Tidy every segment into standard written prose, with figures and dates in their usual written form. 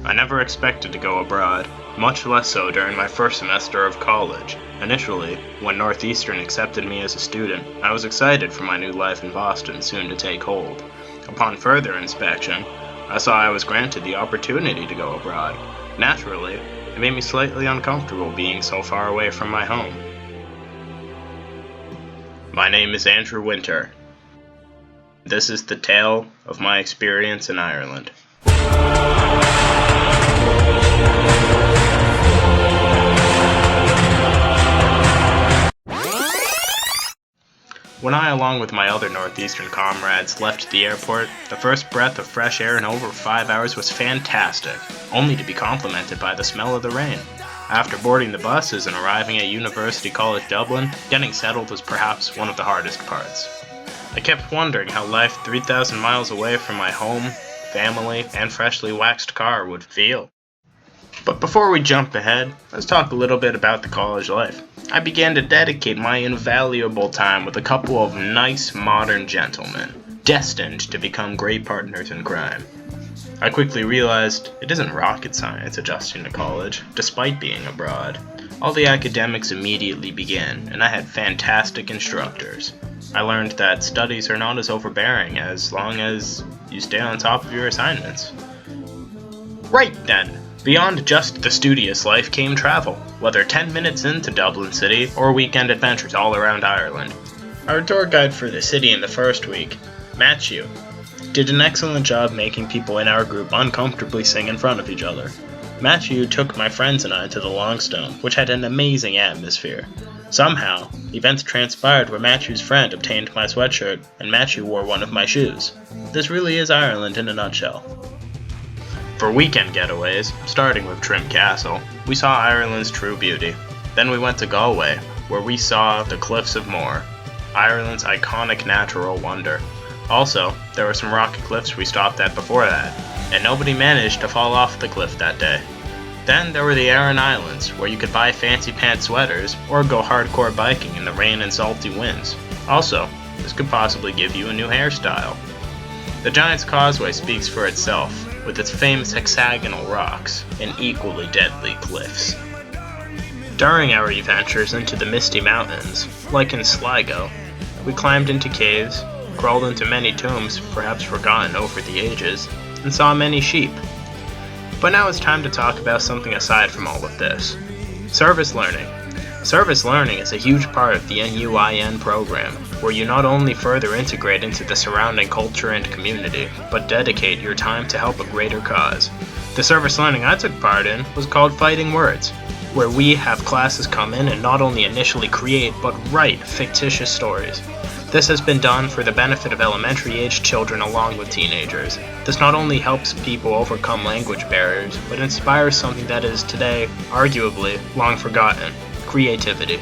I never expected to go abroad, much less so during my first semester of college. Initially, when Northeastern accepted me as a student, I was excited for my new life in Boston soon to take hold. Upon further inspection, I saw I was granted the opportunity to go abroad. Naturally, it made me slightly uncomfortable being so far away from my home. My name is Andrew Winter. This is the tale of my experience in Ireland. When I, along with my other Northeastern comrades, left the airport, the first breath of fresh air in over 5 hours was fantastic, only to be complemented by the smell of the rain. After boarding the buses and arriving at University College Dublin, getting settled was perhaps one of the hardest parts. I kept wondering how life 3,000 miles away from my home, family, and freshly waxed car would feel. But before we jump ahead, let's talk a little bit about the college life. I began to dedicate my invaluable time with a couple of nice modern gentlemen, destined to become great partners in crime. I quickly realized it isn't rocket science adjusting to college, despite being abroad. All the academics immediately began, and I had fantastic instructors. I learned that studies are not as overbearing as long as you stay on top of your assignments. Right then, beyond just the studious life came travel, whether 10 minutes into Dublin City or weekend adventures all around Ireland. Our tour guide for the city in the first week, Matthew, did an excellent job making people in our group uncomfortably sing in front of each other. Matthew took my friends and I to the Longstone, which had an amazing atmosphere. Somehow, events transpired where Matthew's friend obtained my sweatshirt and Matthew wore one of my shoes. This really is Ireland in a nutshell. For weekend getaways, starting with Trim Castle, we saw Ireland's true beauty. Then we went to Galway, where we saw the Cliffs of Moher, Ireland's iconic natural wonder. Also, there were some rocky cliffs we stopped at before that, and nobody managed to fall off the cliff that day. Then there were the Aran Islands, where you could buy fancy pants sweaters or go hardcore biking in the rain and salty winds. Also, this could possibly give you a new hairstyle. The Giant's Causeway speaks for itself, with its famous hexagonal rocks and equally deadly cliffs. During our adventures into the Misty Mountains, like in Sligo, we climbed into caves, crawled into many tombs perhaps forgotten over the ages, and saw many sheep. But now it's time to talk about something aside from all of this. Service learning. Service learning is a huge part of the NUIN program, where you not only further integrate into the surrounding culture and community, but dedicate your time to help a greater cause. The service learning I took part in was called Fighting Words, where we have classes come in and not only initially create, but write fictitious stories. This has been done for the benefit of elementary-aged children along with teenagers. This not only helps people overcome language barriers, but inspires something that is today, arguably, long forgotten: creativity.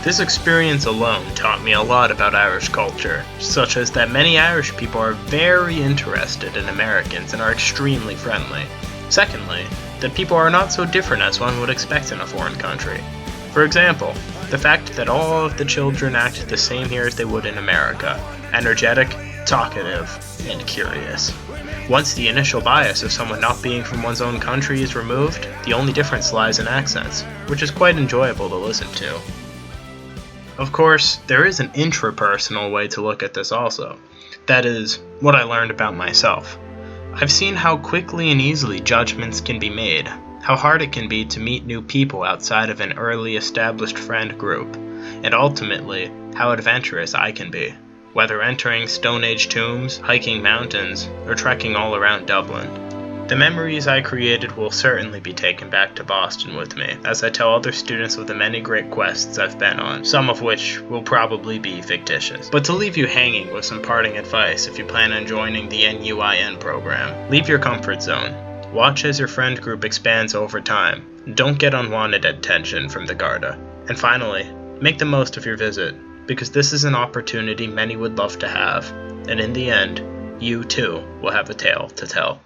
This experience alone taught me a lot about Irish culture, such as that many Irish people are very interested in Americans and are extremely friendly. Secondly, that people are not so different as one would expect in a foreign country. For example, the fact that all of the children act the same here as they would in America: energetic, talkative, and curious. Once the initial bias of someone not being from one's own country is removed, the only difference lies in accents, which is quite enjoyable to listen to. Of course, there is an intrapersonal way to look at this also. That is, what I learned about myself. I've seen how quickly and easily judgments can be made, how hard it can be to meet new people outside of an early established friend group, and ultimately, how adventurous I can be, whether entering Stone Age tombs, hiking mountains, or trekking all around Dublin. The memories I created will certainly be taken back to Boston with me, as I tell other students of the many great quests I've been on, some of which will probably be fictitious. But to leave you hanging with some parting advice if you plan on joining the NUIN program, leave your comfort zone. Watch as your friend group expands over time. Don't get unwanted attention from the Garda. And finally, make the most of your visit, because this is an opportunity many would love to have, and in the end, you too will have a tale to tell.